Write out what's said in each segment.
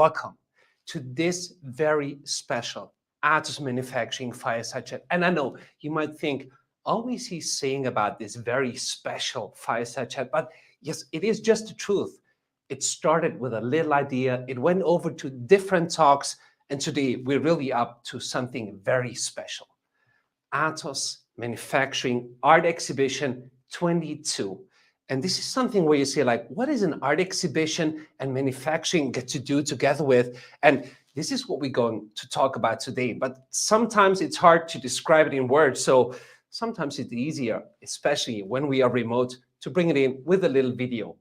welcome to this very special Atos Manufacturing Fireside Chat. And I know you might think, all he's saying about this very special Fireside Chat, but yes, it is just the truth. It started with a little idea, it went over to different talks, and today we're really up to something very special. Atos Manufacturing Art Exhibition 22. And this is something where you say, like, what is an art exhibition and manufacturing get to do together with? And this is what we're going to talk about today. But sometimes it's hard to describe it in words. So sometimes it's easier, especially when we are remote, to bring it in with a little video.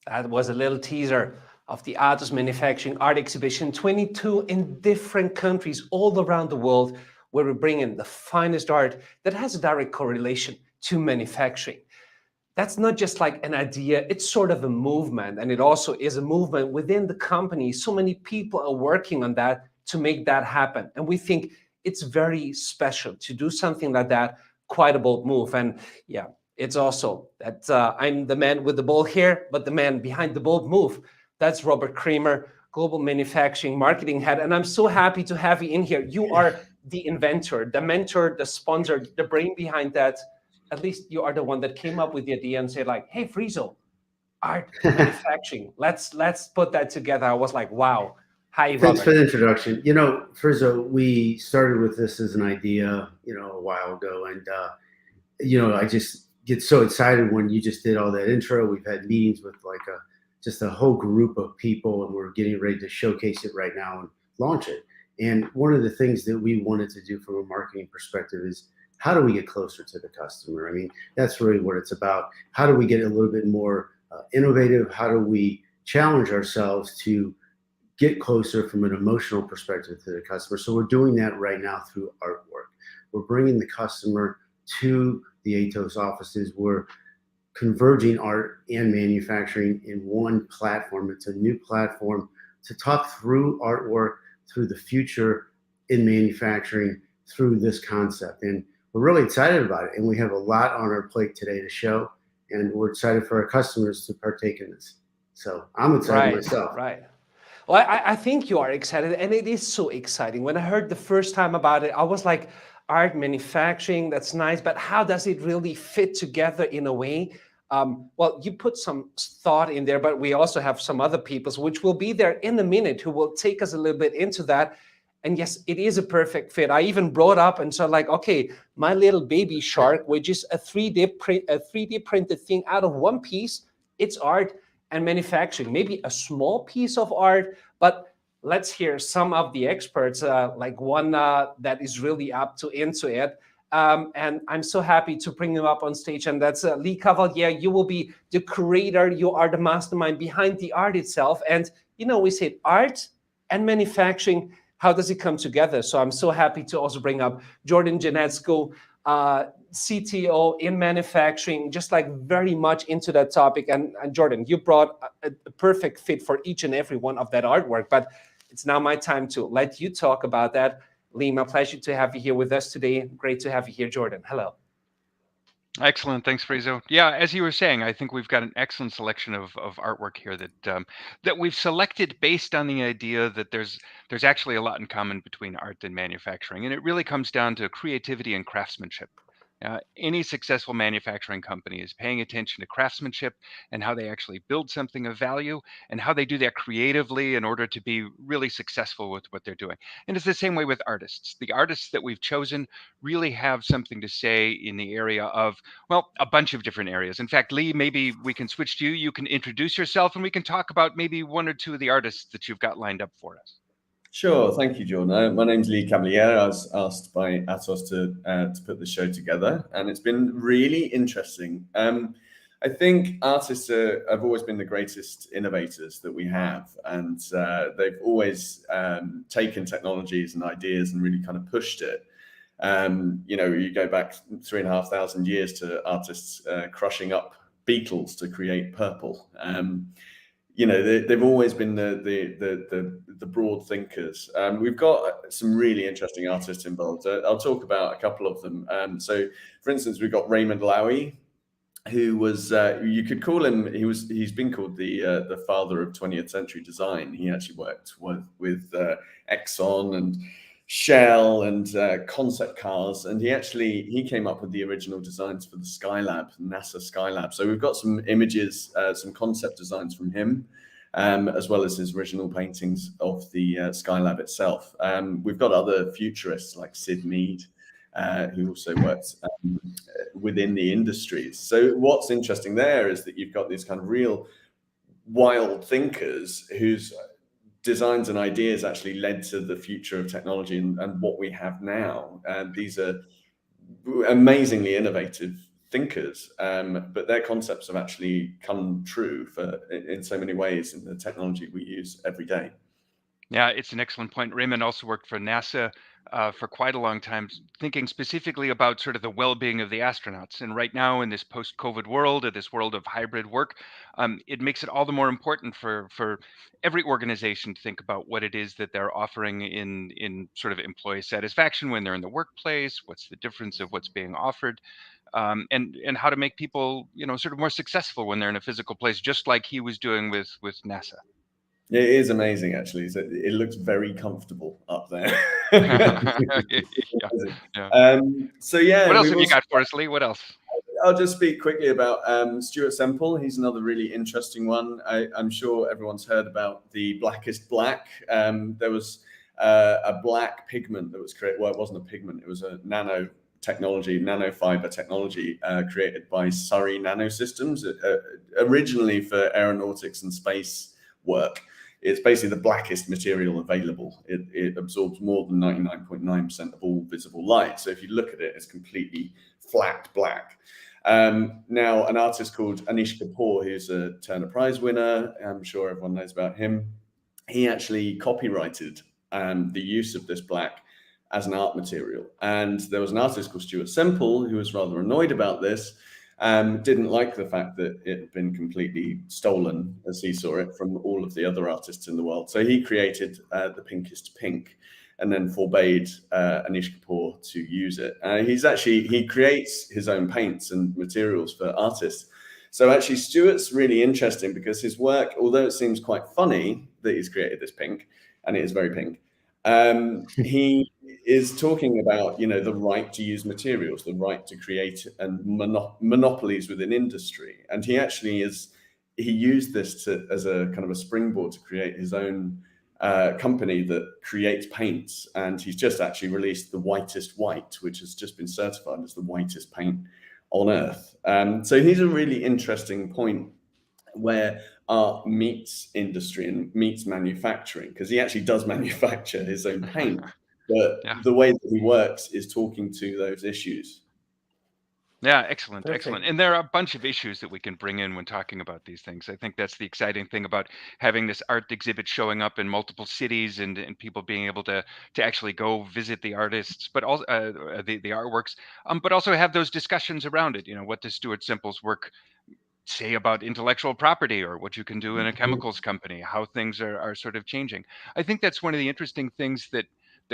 That was a little teaser of the Atos Manufacturing Art Exhibition 22 in different countries all around the world, where we bring in the finest art that has a direct correlation to manufacturing. That's not just like an idea, it's sort of a movement, and it also is a movement within the company. So many people are working on that to make that happen. And we think it's very special to do something like that, quite a bold move. And yeah, it's also that I'm the man with the bold hair, but the man behind the bold move. That's Robert Kramer, Global Manufacturing Marketing Head. And I'm so happy to have you in here. You are the inventor, the mentor, the sponsor, the brain behind that. At least you are the one that came up with the idea and said, like, hey, Friso, art manufacturing. Let's put that together. I was like, wow. Hi, Robert. Thanks for the introduction. You know, Friso, we started with this as an idea, a while ago. And, I just get so excited when you just did all that intro. We've had meetings with just a whole group of people, and we're getting ready to showcase it right now and launch it. And one of the things that we wanted to do from a marketing perspective is, how do we get closer to the customer? I mean, that's really what it's about. How do we get a little bit more innovative? How do we challenge ourselves to get closer from an emotional perspective to the customer? So we're doing that right now through artwork. We're bringing the customer to the Atos offices. We're converging art and manufacturing in one platform. It's a new platform to talk through artwork, through the future in manufacturing, through this concept. And we're really excited about it. And we have a lot on our plate today to show. And we're excited for our customers to partake in this. So I'm excited myself. Right. Well, I think you are excited, and it is so exciting. When I heard the first time about it, I was like, art manufacturing, that's nice, but how does it really fit together in a way? Well, you put some thought in there, but we also have some other people, which will be there in a minute, who will take us a little bit into that. And yes, it is a perfect fit. I even brought up and said, like, okay, my little baby shark, which is a 3D printed thing out of one piece, it's art and manufacturing, maybe a small piece of art, but let's hear some of the experts, like one that is really into it. And I'm so happy to bring him up on stage, and that's Lee Cavaliere. You will be the curator. You are the mastermind behind the art itself. And, we said art and manufacturing, how does it come together? So I'm so happy to also bring up Jordan Janeczko, CTO in manufacturing, just like very much into that topic. And Jordan, you brought a perfect fit for each and every one of that artwork. But it's now my time to let you talk about that. Lee, my pleasure to have you here with us today. Great to have you here, Jordan. Hello. Excellent. Thanks, Friso. Yeah, as you were saying, I think we've got an excellent selection of artwork here that we've selected based on the idea that there's actually a lot in common between art and manufacturing, and it really comes down to creativity and craftsmanship. Any successful manufacturing company is paying attention to craftsmanship and how they actually build something of value and how they do that creatively in order to be really successful with what they're doing. And it's the same way with artists. The artists that we've chosen really have something to say in the area of, well, a bunch of different areas. In fact, Lee, maybe we can switch to you. You can introduce yourself and we can talk about maybe one or two of the artists that you've got lined up for us. Sure, thank you, Jordan. My name's Lee Cavaliere. I was asked by Atos to put the show together, and it's been really interesting. I think artists have always been the greatest innovators that we have, and they've always taken technologies and ideas and really kind of pushed it. You go back 3,500 years to artists crushing up beetles to create purple. They've always been the broad thinkers. We've got some really interesting artists involved. I'll talk about a couple of them. So, for instance, we've got Raymond Loewy, who was you could call him. He's been called the father of 20th century design. He actually worked with Exxon and Shell and concept cars, and he came up with the original designs for the Skylab, NASA Skylab. So we've got some images, some concept designs from him, as well as his original paintings of the Skylab itself. We've got other futurists like Sid Mead, who also works within the industries. So what's interesting there is that you've got these kind of real wild thinkers whose designs and ideas actually led to the future of technology and what we have now. These are amazingly innovative thinkers, but their concepts have actually come true in so many ways in the technology we use every day. Yeah, it's an excellent point. Raymond also worked for NASA for quite a long time, thinking specifically about sort of the well-being of the astronauts. And right now, in this post-COVID world, or this world of hybrid work, it makes it all the more important for every organization to think about what it is that they're offering in sort of employee satisfaction when they're in the workplace. What's the difference of what's being offered? And how to make people, sort of more successful when they're in a physical place, just like he was doing with NASA. It is amazing, actually. So it looks very comfortable up there. Yeah. So yeah. What else have you got for us, Lee? What else? I'll just speak quickly about Stuart Semple. He's another really interesting one. I'm sure everyone's heard about the blackest black. There was a black pigment that was created. Well, it wasn't a pigment. It was a nanofiber technology created by Surrey Nanosystems, originally for aeronautics and space work. It's basically the blackest material available. It absorbs more than 99.9% of all visible light. So if you look at it, it's completely flat black. Now, an artist called Anish Kapoor, who's a Turner Prize winner, I'm sure everyone knows about him. He actually copyrighted the use of this black as an art material. And there was an artist called Stuart Semple who was rather annoyed about this. Didn't like the fact that it had been completely stolen, as he saw it, from all of the other artists in the world. So he created the pinkest pink, and then forbade Anish Kapoor to use it. He creates his own paints and materials for artists. So actually, Stuart's really interesting because his work, although it seems quite funny that he's created this pink, and it is very pink, he is talking about, the right to use materials, the right to create, and monopolies within industry. And he used this as a kind of a springboard to create his own company that creates paints. And he's just actually released the whitest white, which has just been certified as the whitest paint on earth. So he's a really interesting point where art meets industry and meets manufacturing, because he actually does manufacture his own paint, but the way that he works is talking to those issues. Yeah, excellent, Perfect. excellent. And there are a bunch of issues that we can bring in when talking about these things. I think that's the exciting thing about having this art exhibit showing up in multiple cities and people being able to actually go visit the artists, but also the artworks, but also have those discussions around it. What does Stuart Semple's work say about intellectual property, or what you can do in a chemicals company, how things are sort of changing. I think that's one of the interesting things that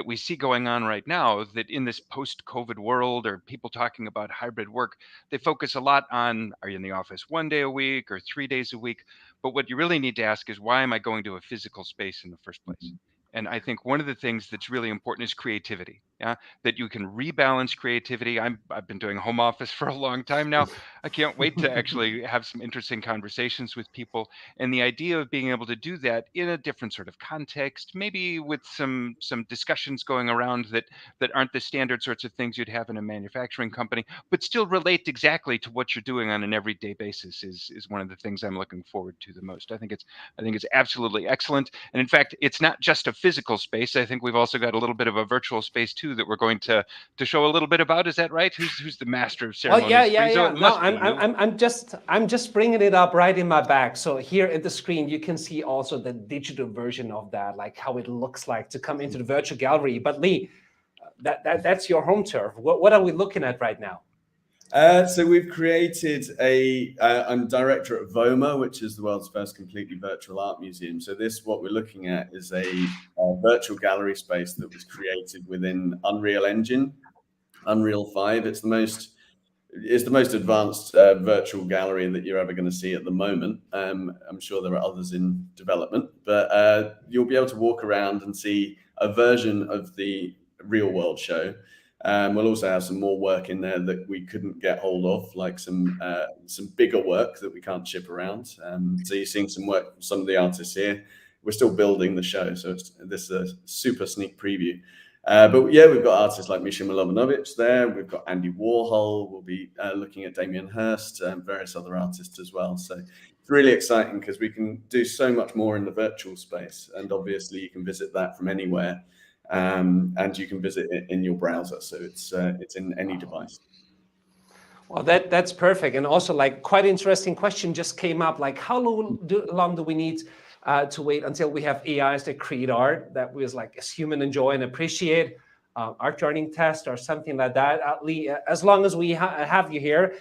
we see going on right now, that in this post-COVID world, or people talking about hybrid work, they focus a lot on, are you in the office 1 day a week or 3 days a week? But what you really need to ask is, why am I going to a physical space in the first place? And I think one of the things that's really important is creativity. Yeah, that you can rebalance creativity. I've been doing home office for a long time now. I can't wait to actually have some interesting conversations with people. And the idea of being able to do that in a different sort of context, maybe with some discussions going around that aren't the standard sorts of things you'd have in a manufacturing company, but still relate exactly to what you're doing on an everyday basis, is one of the things I'm looking forward to the most. I think it's absolutely excellent. And in fact, it's not just a physical space. I think we've also got a little bit of a virtual space too that we're going to show a little bit about. Is that right? Who's the master of ceremonies? Oh yeah. No, I'm just bringing it up right in my back. So here at the screen, you can see also the digital version of that, like how it looks like to come into the virtual gallery. But Lee, that's your home turf. What are we looking at right now? So we've created I'm director at VOMA, which is the world's first completely virtual art museum. So what we're looking at is a virtual gallery space that was created within Unreal Engine, Unreal 5. It's the most advanced virtual gallery that you're ever going to see at the moment. I'm sure there are others in development, but you'll be able to walk around and see a version of the real world show. We'll also have some more work in there that we couldn't get hold of, like some bigger work that we can't ship around. So you're seeing some work from some of the artists here. We're still building the show, so this is a super sneak preview. But yeah, we've got artists like Misha Milovanovic there. We've got Andy Warhol. We'll be looking at Damien Hirst and various other artists as well. So it's really exciting because we can do so much more in the virtual space. And obviously you can visit that from anywhere. And you can visit it in your browser, so it's in any device. Well, that's perfect. And also, like, quite interesting question just came up, like, how long do we need to wait until we have AIs that create art that we as human enjoy and appreciate, art journey test or something like that? Lee, as long as we have you here,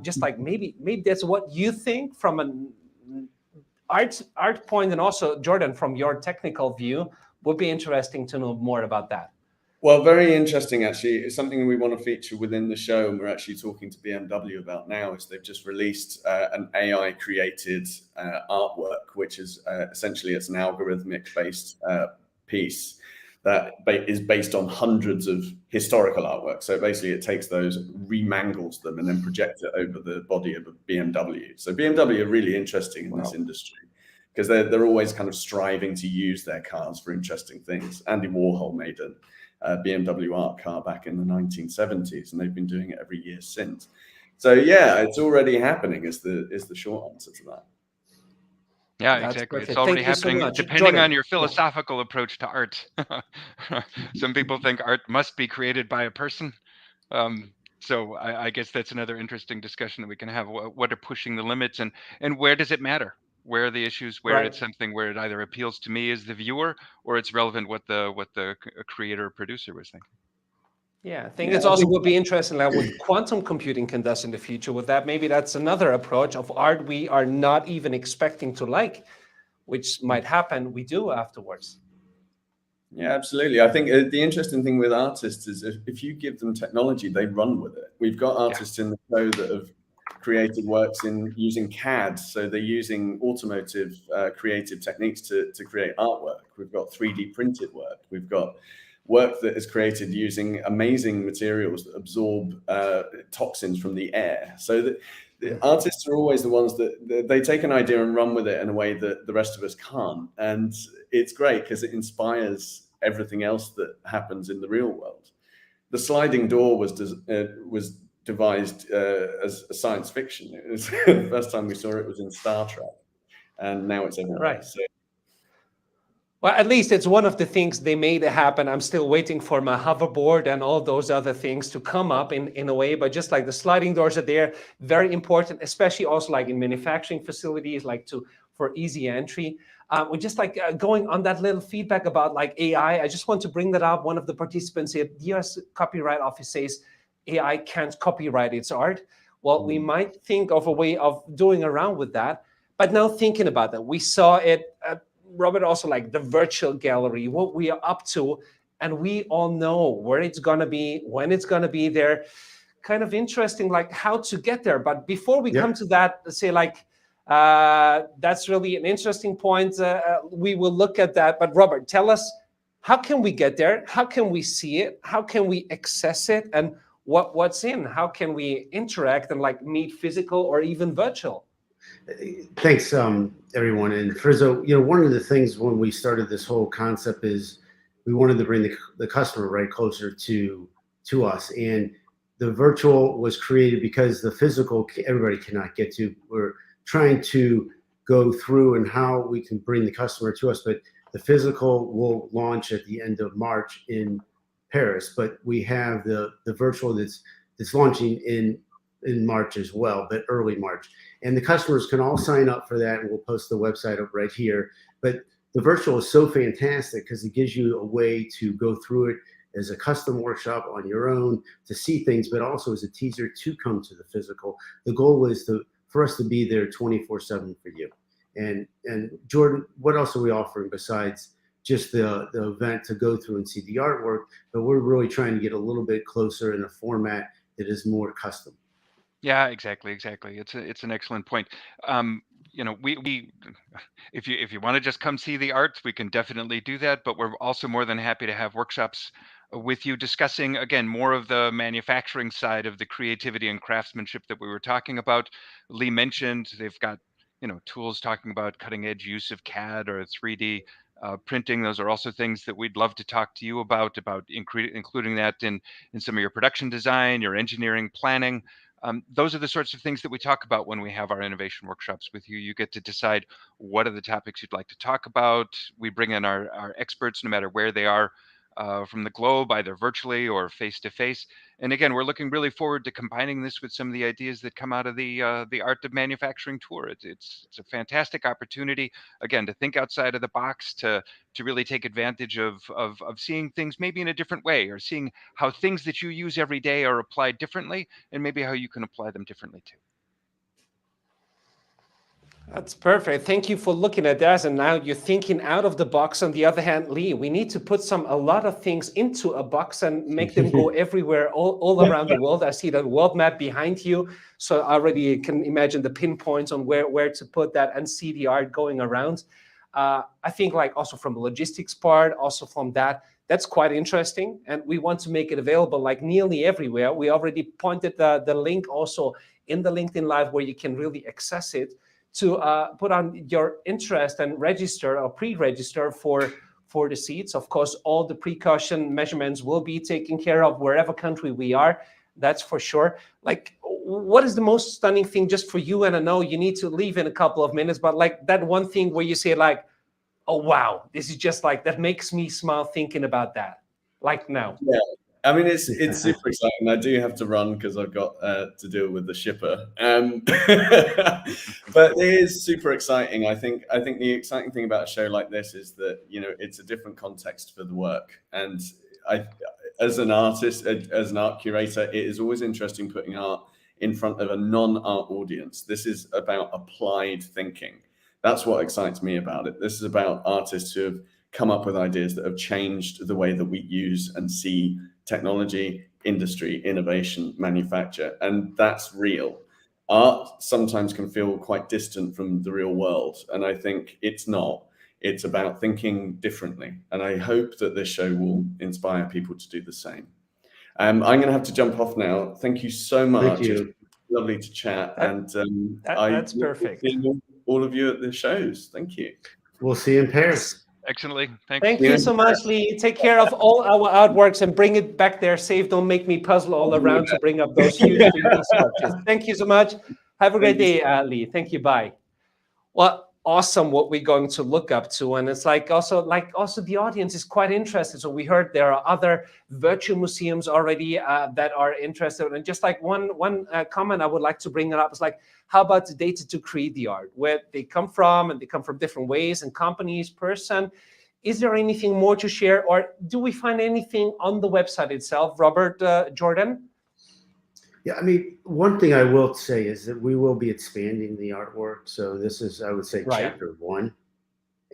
just like maybe that's what you think from an art point, and also Jordan, from your technical view. Would be interesting to know more about that. Well, very interesting, actually. It's something we want to feature within the show, and we're actually talking to BMW about now. Is they've just released an AI-created artwork, which is essentially it's an algorithmic-based piece that is based on hundreds of historical artworks. So basically, it takes those, remangles them, and then projects it over the body of a BMW. So BMW are really interesting in this industry, because they're always kind of striving to use their cars for interesting things. Andy Warhol made a BMW art car back in the 1970s, and they've been doing it every year since. So yeah, it's already happening is the short answer to that. Yeah, That's exactly. perfect. It's already Thank you so happening, much. depending Jordan. on your philosophical approach to art. Some people think art must be created by a person. So I guess that's another interesting discussion that we can have. What are pushing the limits, and where does it matter? Where are the issues where Right. it's something where it either appeals to me as the viewer, or it's relevant what the creator or producer was thinking? Yeah, I think it's also would be interesting, like what quantum computing can do in the future with that. Maybe that's another approach of art we are not even expecting to like, which might happen. We do afterwards. Yeah, absolutely. I think the interesting thing with artists is if you give them technology, they run with it. We've got artists in the show that have created works using CAD. So they're using automotive creative techniques to create artwork. We've got 3D printed work. We've got work that is created using amazing materials that absorb toxins from the air. So that the artists are always the ones that they take an idea and run with it in a way that the rest of us can't. And it's great because it inspires everything else that happens in the real world. The sliding door was devised as a science fiction. It was the first time we saw it was in Star Trek, and now it's everywhere. Right. So, well, at least it's one of the things they made happen. I'm still waiting for my hoverboard and all those other things to come up in a way, but just like the sliding doors are there, very important, especially also like in manufacturing facilities, like for easy entry. We're just like going on that little feedback about like AI. I just want to bring that up. One of the participants here, the US Copyright Office says AI can't copyright its art. Well, we might think of a way of doing around with that. But now thinking about that, we saw it, Robert, also like the virtual gallery, what we are up to, and we all know where it's going to be, when it's going to be there. Kind of interesting, like how to get there. But before we come to that, let's say like, that's really an interesting point. We will look at that. But Robert, tell us, how can we get there? How can we see it? How can we access it? And what's in? How can we interact and like meet physical or even virtual? Thanks, everyone. And Frizzo, one of the things when we started this whole concept is we wanted to bring the customer right closer to us. And the virtual was created because the physical everybody cannot get to. We're trying to go through and how we can bring the customer to us, but the physical will launch at the end of March in Paris. But we have the virtual that's launching in March as well, but early March. And the customers can all sign up for that, and we'll post the website up right here. But the virtual is so fantastic because it gives you a way to go through it as a custom workshop on your own to see things, but also as a teaser to come to the physical. The goal is for us to be there 24/7 for you. And Jordan, what else are we offering besides just the event to go through and see the artwork? But we're really trying to get a little bit closer in a format that is more custom. Yeah, exactly. It's an excellent point. We if you want to just come see the art, we can definitely do that. But we're also more than happy to have workshops with you discussing again more of the manufacturing side of the creativity and craftsmanship that we were talking about. Lee mentioned they've got tools talking about cutting edge use of CAD or 3D printing. Those are also things that we'd love to talk to you about including that in some of your production design, your engineering planning. Those are the sorts of things that we talk about when we have our innovation workshops with you. You get to decide what are the topics you'd like to talk about. We bring in our experts, no matter where they are from the globe, either virtually or face to face. And again, we're looking really forward to combining this with some of the ideas that come out of the Art of Manufacturing tour. It's a fantastic opportunity, again, to think outside of the box, to really take advantage of seeing things maybe in a different way, or seeing how things that you use every day are applied differently, and maybe how you can apply them differently too. That's perfect. Thank you for looking at that. And now you're thinking out of the box. On the other hand, Lee, we need to put a lot of things into a box and make them go everywhere, all around the world. I see the world map behind you. So I already can imagine the pinpoints on where to put that and see the art going around. I think also from the logistics part, also from that's quite interesting. And we want to make it available nearly everywhere. We already pointed the link also in the LinkedIn Live where you can really access it, to put on your interest and register or pre-register for the seats. Of course, all the precaution measurements will be taken care of wherever country we are. That's for sure. What is the most stunning thing just for you? And I know you need to leave in a couple of minutes, but that one thing where you say oh, wow, this is just that makes me smile thinking about that. Now. Yeah. I mean, it's super exciting. I do have to run because I've got to deal with the shipper. But it is super exciting. I think the exciting thing about a show like this is that it's a different context for the work. And as an artist, as an art curator, it is always interesting putting art in front of a non-art audience. This is about applied thinking. That's what excites me about it. This is about artists who have come up with ideas that have changed the way that we use and see technology, industry, innovation, manufacture, and that's real. Art sometimes can feel quite distant from the real world, and I think it's not. It's about thinking differently, and I hope that this show will inspire people to do the same. I'm going to have to jump off now. Thank you so much. Thank you. It's lovely to chat, That's perfect. All of you at the shows. Thank you. We'll see you in Paris. Excellently. Thanks. Thank you so much, Lee. Take care of all our artworks and bring it back there safe. Don't make me puzzle all around to bring up those huge 3D structures. Thank you so much. Have a great day, Lee. Thank you. Bye. Well, awesome what we're going to look up to. And it's also the audience is quite interested. So we heard there are other virtual museums already that are interested. And just one comment I would like to bring it up is how about the data to create the art, where they come from, and they come from different ways and companies, person. Is there anything more to share, or do we find anything on the website itself, Robert, Jordan? Yeah, I mean, one thing I will say is that we will be expanding the artwork. So this is, I would say, chapter 1.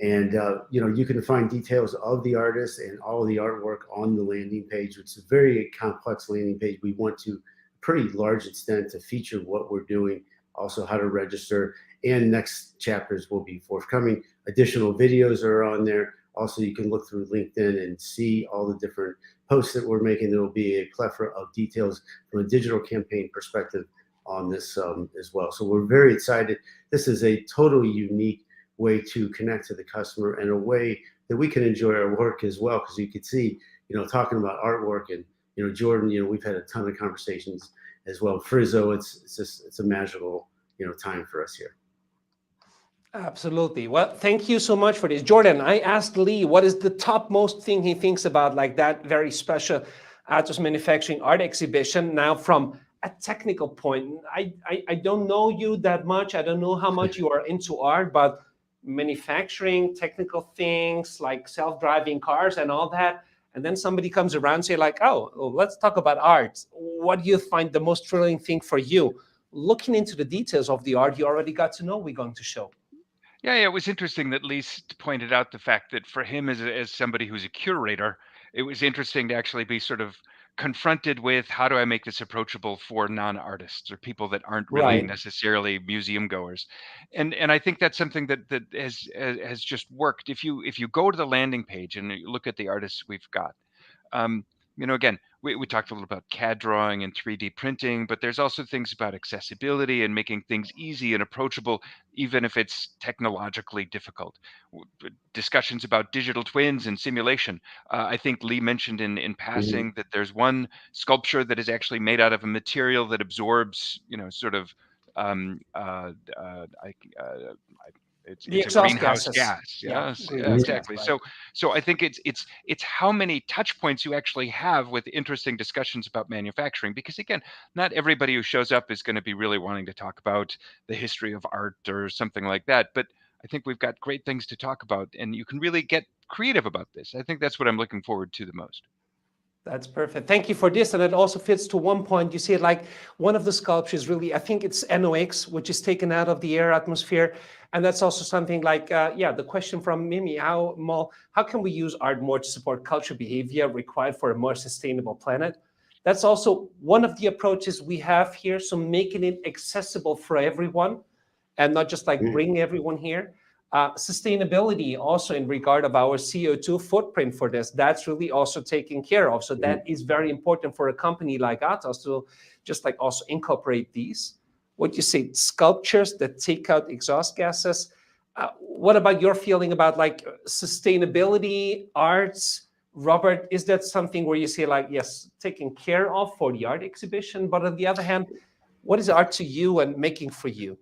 And, you can find details of the artist and all the artwork on the landing page, which is a very complex landing page. We want to, pretty large extent, to feature what we're doing, also how to register, and next chapters will be forthcoming. Additional videos are on there. Also, you can look through LinkedIn and see all the different posts that we're making. There will be a plethora of details from a digital campaign perspective on this as well. So we're very excited. This is a totally unique way to connect to the customer, and a way that we can enjoy our work as well. Because you could see, talking about artwork, and Jordan, we've had a ton of conversations as well. Frizzo, it's a magical time for us here. Absolutely. Well, thank you so much for this. Jordan, I asked Lee what is the topmost thing he thinks about that very special Atos Manufacturing Art Exhibition. Now, from a technical point, I don't know you that much. I don't know how much you are into art, but manufacturing, technical things like self-driving cars and all that, And then somebody comes around and say like, oh, let's talk about art. What do you find the most thrilling thing for you? Looking into the details of the art you already got to know we're going to show. Yeah, it was interesting that Lee pointed out the fact that for him, as somebody who's a curator, it was interesting to actually be sort of confronted with how do I make this approachable for non-artists or people that aren't really Right. necessarily museum goers, and I think that's something that has just worked. If you go to the landing page and you look at the artists we've got, um, again, we talked a little about CAD drawing and 3D printing, but there's also things about accessibility and making things easy and approachable, even if it's technologically difficult. Discussions about digital twins and simulation. I think Lee mentioned in Mhm. passing that there's one sculpture that is actually made out of a material that absorbs, sort of, um, uh, uh, I, uh, The it's a exhaust greenhouse gases. gas. Yeah, Yes, yeah, greenhouse gas, exactly. right. So I think it's how many touch points you actually have with interesting discussions about manufacturing. Because again, not everybody who shows up is going to be really wanting to talk about the history of art or something like that. But I think we've got great things to talk about, and you can really get creative about this. I think that's what I'm looking forward to the most. That's perfect. Thank you for this. And it also fits to one point. You see it like one of the sculptures really, I think it's NOx, which is taken out of the air atmosphere. And that's also something like, the question from Mimi, how can we use art more to support culture behavior required for a more sustainable planet? That's also one of the approaches we have here. So making it accessible for everyone and not just like bring everyone here. Sustainability also in regard of our CO2 footprint for this, that's really also taken care of. So that is very important for a company like Atos to just like also incorporate these. What you say, sculptures that take out exhaust gases. What about your feeling about like sustainability, arts? Robert, is that something where you say like, yes, taken care of for the art exhibition, but on the other hand, what is art to you and making for you?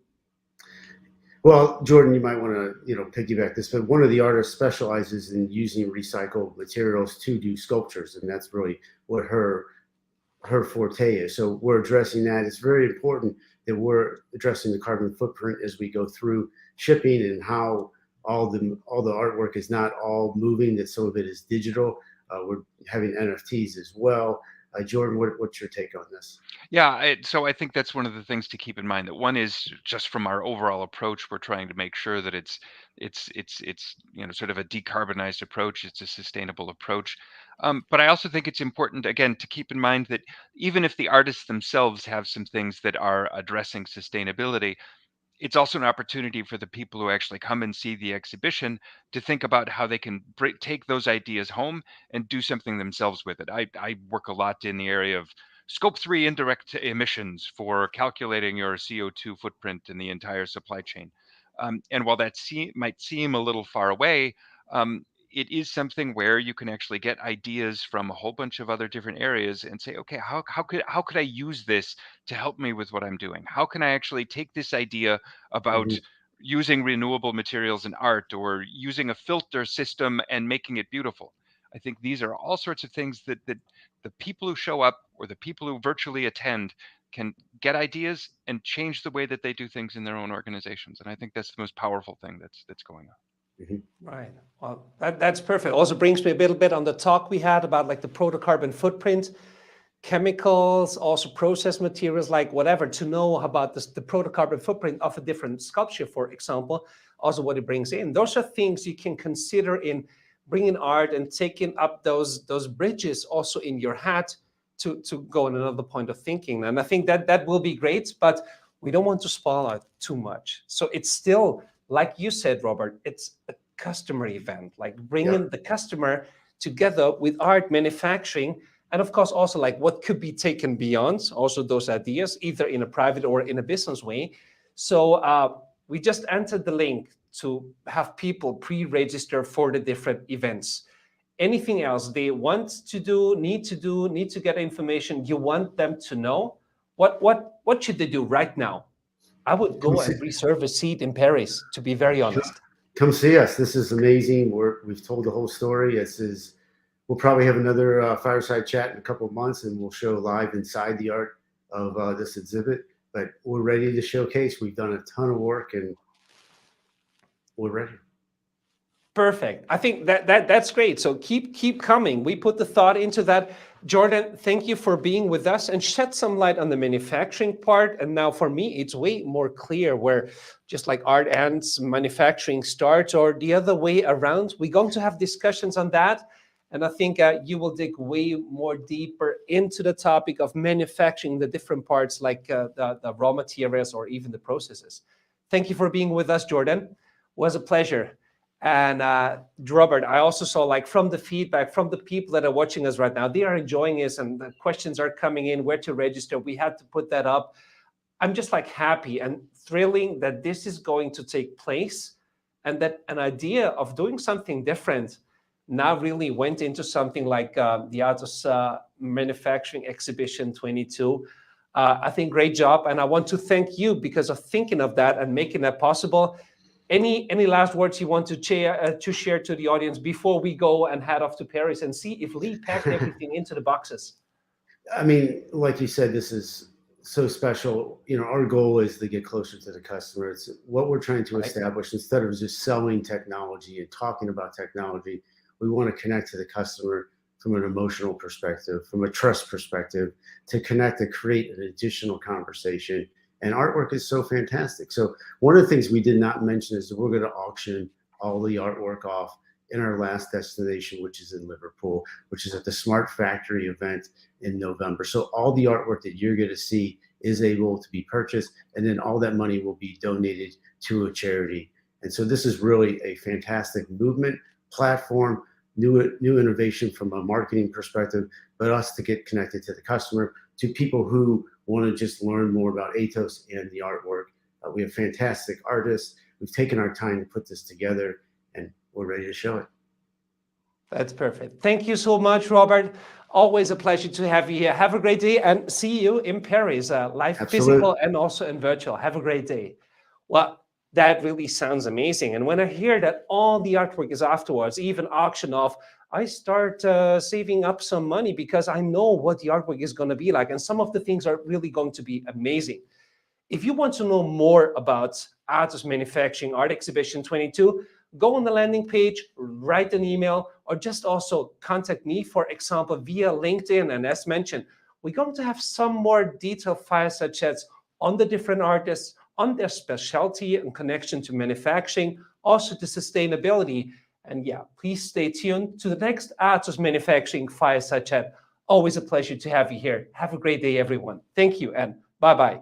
Well, Jordan, you might want to, piggyback this, but one of the artists specializes in using recycled materials to do sculptures, and that's really what her forte is. So we're addressing that. It's very important that we're addressing the carbon footprint as we go through shipping and how all the artwork is not all moving, that some of it is digital. We're having NFTs as well. Jordan, what's your take on this? Yeah, so I think that's one of the things to keep in mind. That one is just from our overall approach, we're trying to make sure that it's sort of a decarbonized approach. It's a sustainable approach. But I also think it's important again to keep in mind that even if the artists themselves have some things that are addressing sustainability, it's also an opportunity for the people who actually come and see the exhibition to think about how they can take those ideas home and do something themselves with it. I work a lot in the area of scope 3 indirect emissions for calculating your CO2 footprint in the entire supply chain. And while that might seem a little far away, it is something where you can actually get ideas from a whole bunch of other different areas and say, okay, how could I use this to help me with what I'm doing? How can I actually take this idea about Mhm. using renewable materials in art or using a filter system and making it beautiful? I think these are all sorts of things that the people who show up or the people who virtually attend can get ideas and change the way that they do things in their own organizations. And I think that's the most powerful thing that's going on. Mhm. Right. Well, that's perfect. Also brings me a little bit on the talk we had about like the protocarbon footprint, chemicals, also process materials, like whatever, to know about this, the protocarbon footprint of a different sculpture, for example, also what it brings in. Those are things you can consider in bringing art and taking up those bridges also in your hat to go in another point of thinking. And I think that will be great, but we don't want to spoil out too much. So it's still, like you said, Robert, it's a customer event, like bringing the customer together with art manufacturing. And of course, also like what could be taken beyond also those ideas, either in a private or in a business way. So we just entered the link to have people pre-register for the different events. Anything else they want to do, need to get information, you want them to know, what should they do right now? I would Come go see, and reserve a seat in Paris, to be very honest. come see us. This is amazing. We've told the whole story. We'll probably have another fireside chat in a couple of months, and we'll show live inside the art of this exhibit. But we're ready to showcase. We've done a ton of work, and we're ready. Perfect. I think that's great. So keep coming. We put the thought into that. Jordan, thank you for being with us and shed some light on the manufacturing part. And now for me, it's way more clear where just like art ends, manufacturing starts, or the other way around. We're going to have discussions on that. And I think you will dig way more deeper into the topic of manufacturing the different parts like the raw materials or even the processes. Thank you for being with us, Jordan. It was a pleasure. And Robert, I also saw like from the feedback from the people that are watching us right now, they are enjoying this and the questions are coming in, where to register. We had to put that up. I'm just like happy and thrilling that this is going to take place and that an idea of doing something different now really went into something like the Atos Manufacturing Exhibition 22. I think great job. And I want to thank you because of thinking of that and making that possible. Any last words you want to share to the audience before we go and head off to Paris and see if Lee packed everything into the boxes? I mean, like you said, this is so special. You know, our goal is to get closer to the customer. It's what we're trying to establish. Instead of just selling technology and talking about technology, we want to connect to the customer from an emotional perspective, from a trust perspective, to connect, to create an additional conversation. And artwork is so fantastic. So one of the things we did not mention is that we're going to auction all the artwork off in our last destination, which is in Liverpool, which is at the Smart Factory event in November. So all the artwork that you're going to see is able to be purchased, and then all that money will be donated to a charity. And so this is really a fantastic movement, platform, new innovation from a marketing perspective, but us to get connected to the customer, to people who want to just learn more about Atos and the artwork. We have fantastic artists. We've taken our time to put this together, and we're ready to show it. That's perfect. Thank you so much, Robert. Always a pleasure to have you here. Have a great day and see you in Paris, live, physical, and also in virtual. Have a great day. Well, that really sounds amazing. And when I hear that all the artwork is afterwards, even auction off, I start saving up some money because I know what the artwork is going to be like. And some of the things are really going to be amazing. If you want to know more about Atos Manufacturing Art Exhibition 22, go on the landing page, write an email, or just also contact me, for example, via LinkedIn. And as mentioned, we're going to have some more detailed fireside chats on the different artists, on their specialty and connection to manufacturing, also to sustainability. And yeah, please stay tuned to the next Atos Manufacturing Fireside Chat. Always a pleasure to have you here. Have a great day, everyone. Thank you, and bye-bye.